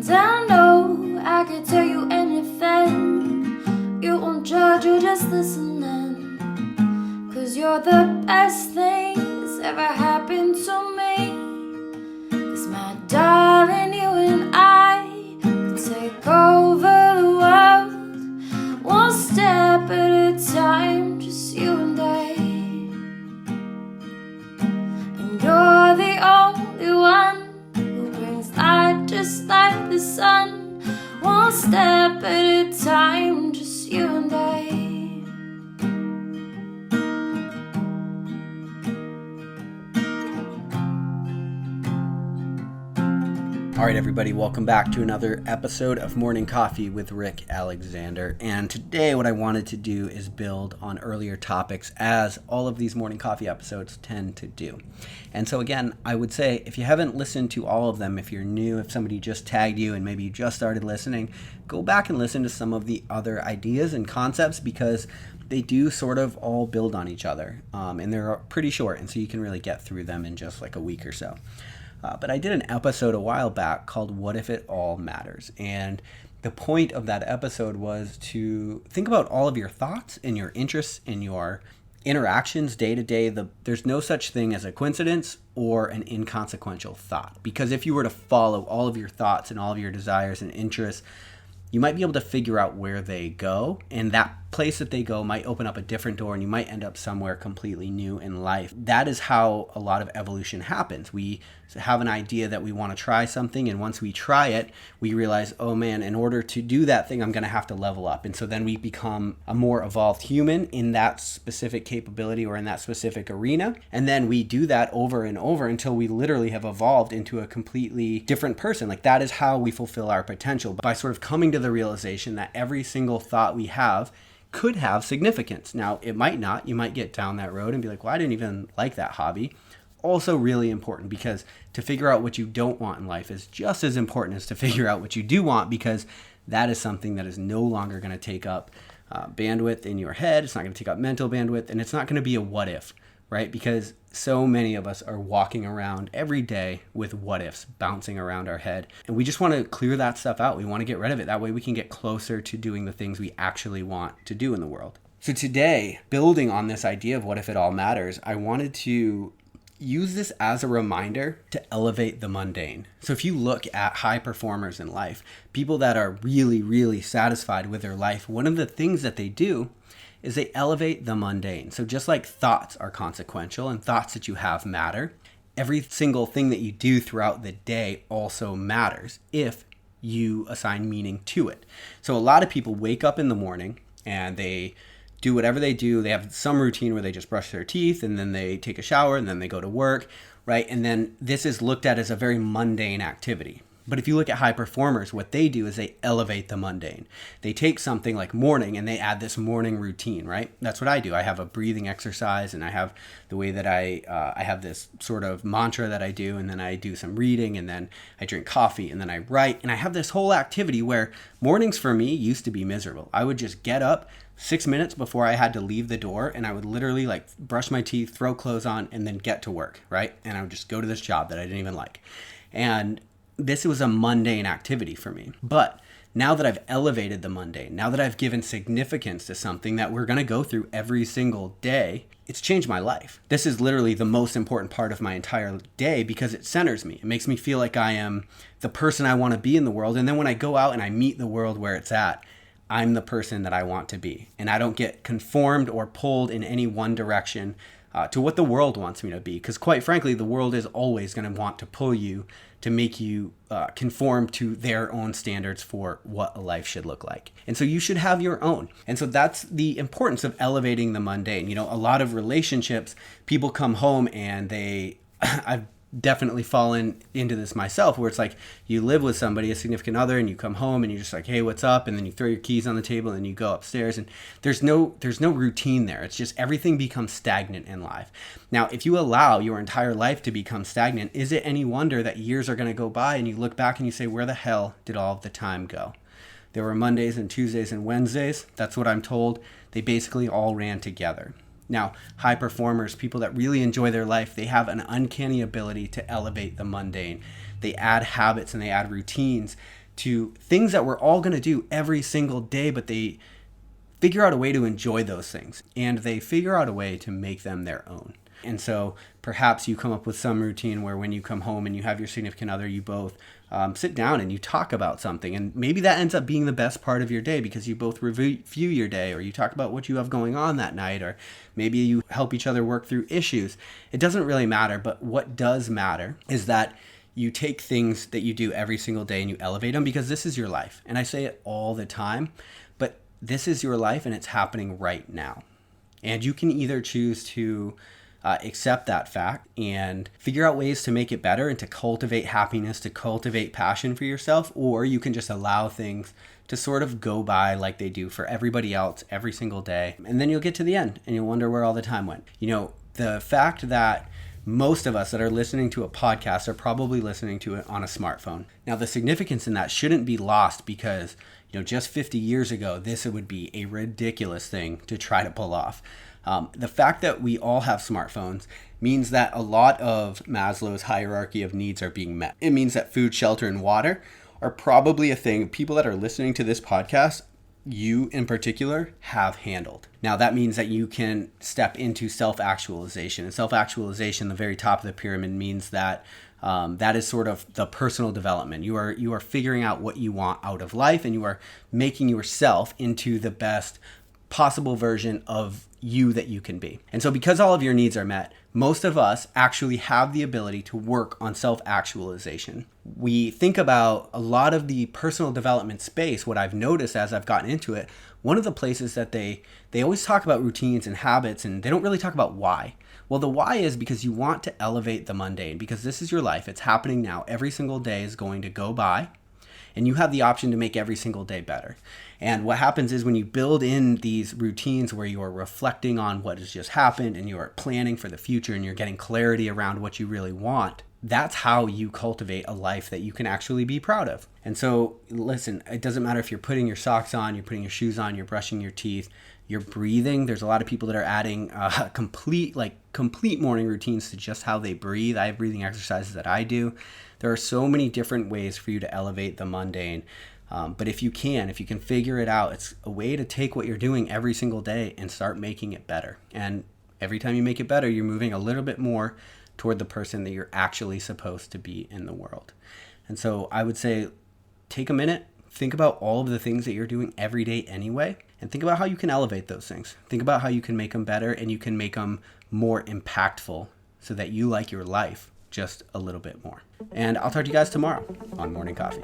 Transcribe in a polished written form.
And I know I could tell you anything. You won't judge, you'll just listen then. 'Cause you're the best thing that's ever happened to me. 'Cause my darling, you and I could take over the world, one step at a time, just you and I. And you're the only one who brings light just like the sun, one step at a time, just you and I. All right, everybody, welcome back to another episode of Morning Coffee with Rick Alexander. And today what I wanted to do is build on earlier topics, as all of these Morning Coffee episodes tend to do. And so again, I would say if you haven't listened to all of them, if you're new, if somebody just tagged you and maybe you just started listening, go back and listen to some of the other ideas and concepts, because they do sort of all build on each other. And they're pretty short, and so you can really get through them in just like a week or so. But I did an episode a while back called What If It All Matters? And the point of that episode was to think about all of your thoughts and your interests and your interactions day to day. There's no such thing as a coincidence or an inconsequential thought. Because if you were to follow all of your thoughts and all of your desires and interests, you might be able to figure out where they go, and that place that they go might open up a different door, and you might end up somewhere completely new in life. That is how a lot of evolution happens. We have an idea that we want to try something, and once we try it, we realize, oh man, in order to do that thing, I'm going to have to level up. And so then we become a more evolved human in that specific capability or in that specific arena. And then we do that over and over until we literally have evolved into a completely different person. Like, that is how we fulfill our potential, by sort of coming to the realization that every single thought we have could have significance. Now, it might not. You might get down that road and be like, well, I didn't even like that hobby. Also really important, because to figure out what you don't want in life is just as important as to figure out what you do want, because that is something that is no longer going to take up bandwidth in your head. It's not going to take up mental bandwidth, and it's not going to be a what if, right? Because so many of us are walking around every day with what ifs bouncing around our head, and we just want to clear that stuff out. We want to get rid of it. That way we can get closer to doing the things we actually want to do in the world. So today, building on this idea of what if it all matters, I wanted to use this as a reminder to elevate the mundane. So if you look at high performers in life, people that are really, really satisfied with their life, one of the things that they do is they elevate the mundane. So just like thoughts are consequential and thoughts that you have matter, every single thing that you do throughout the day also matters if you assign meaning to it. So a lot of people wake up in the morning and they do whatever they do. They have some routine where they just brush their teeth and then they take a shower and then they go to work, right? And then this is looked at as a very mundane activity. But if you look at high performers, what they do is they elevate the mundane. They take something like morning and they add this morning routine, right? That's what I do. I have a breathing exercise, and I have the way that I have this sort of mantra that I do, and then I do some reading, and then I drink coffee, and then I write. And I have this whole activity where mornings for me used to be miserable. I would just get up 6 minutes before I had to leave the door, and I would literally like brush my teeth, throw clothes on, and then get to work, right? And I would just go to this job that I didn't even like. And this was a mundane activity for me. But now that I've elevated the mundane, now that I've given significance to something that we're going to go through every single day, it's changed my life. This is literally the most important part of my entire day, because it centers me. It makes me feel like I am the person I want to be in the world. And then when I go out and I meet the world where it's at, I'm the person that I want to be. And I don't get conformed or pulled in any one direction to what the world wants me to be. Because quite frankly, the world is always going to want to pull you to make you conform to their own standards for what a life should look like. And so you should have your own. And so that's the importance of elevating the mundane. You know, a lot of relationships, people come home and I've definitely fallen into this myself, where it's like you live with somebody, a significant other, and you come home and you're just like, hey, what's up? And then you throw your keys on the table and you go upstairs, and there's no routine there. It's just everything becomes stagnant in life. Now, if you allow your entire life to become stagnant, is it any wonder that years are going to go by and you look back and you say, where the hell did all of the time go? There were Mondays and Tuesdays and Wednesdays. That's what I'm told. They basically all ran together. Now, high performers, people that really enjoy their life, they have an uncanny ability to elevate the mundane. They add habits and they add routines to things that we're all going to do every single day, but they figure out a way to enjoy those things, and they figure out a way to make them their own. And so perhaps you come up with some routine where when you come home and you have your significant other, you both sit down and you talk about something. And maybe that ends up being the best part of your day because you both review your day, or you talk about what you have going on that night, or maybe you help each other work through issues. It doesn't really matter, but what does matter is that you take things that you do every single day and you elevate them, because this is your life. And I say it all the time, but this is your life and it's happening right now. And you can either choose to accept that fact and figure out ways to make it better and to cultivate happiness, to cultivate passion for yourself, or you can just allow things to sort of go by like they do for everybody else every single day. And then you'll get to the end and you'll wonder where all the time went. You know, the fact that most of us that are listening to a podcast are probably listening to it on a smartphone. Now, the significance in that shouldn't be lost because, just 50 years ago, this would be a ridiculous thing to try to pull off. The fact that we all have smartphones means that a lot of Maslow's hierarchy of needs are being met. It means that food, shelter, and water are probably a thing people that are listening to this podcast, you in particular, have handled. Now, that means that you can step into self-actualization. And self-actualization, the very top of the pyramid, means that that is sort of the personal development. You are figuring out what you want out of life, and you are making yourself into the best possible version of you that you can be. And so because all of your needs are met, most of us actually have the ability to work on self-actualization. We think about a lot of the personal development space. What I've noticed as I've gotten into it, one of the places that they always talk about routines and habits, and they don't really talk about why. Well, the why is because you want to elevate the mundane, because this is your life. It's happening now. Every single day is going to go by, and you have the option to make every single day better. And what happens is when you build in these routines where you are reflecting on what has just happened and you are planning for the future and you're getting clarity around what you really want, that's how you cultivate a life that you can actually be proud of. And so, listen, it doesn't matter if you're putting your socks on, you're putting your shoes on, you're brushing your teeth, you're breathing. There's a lot of people that are adding complete morning routines to just how they breathe. I have breathing exercises that I do. There are so many different ways for you to elevate the mundane. But if you can figure it out, it's a way to take what you're doing every single day and start making it better. And every time you make it better, you're moving a little bit more toward the person that you're actually supposed to be in the world. And so I would say, take a minute, think about all of the things that you're doing every day anyway, and think about how you can elevate those things. Think about how you can make them better and you can make them more impactful so that you like your life just a little bit more. And I'll talk to you guys tomorrow on Morning Coffee.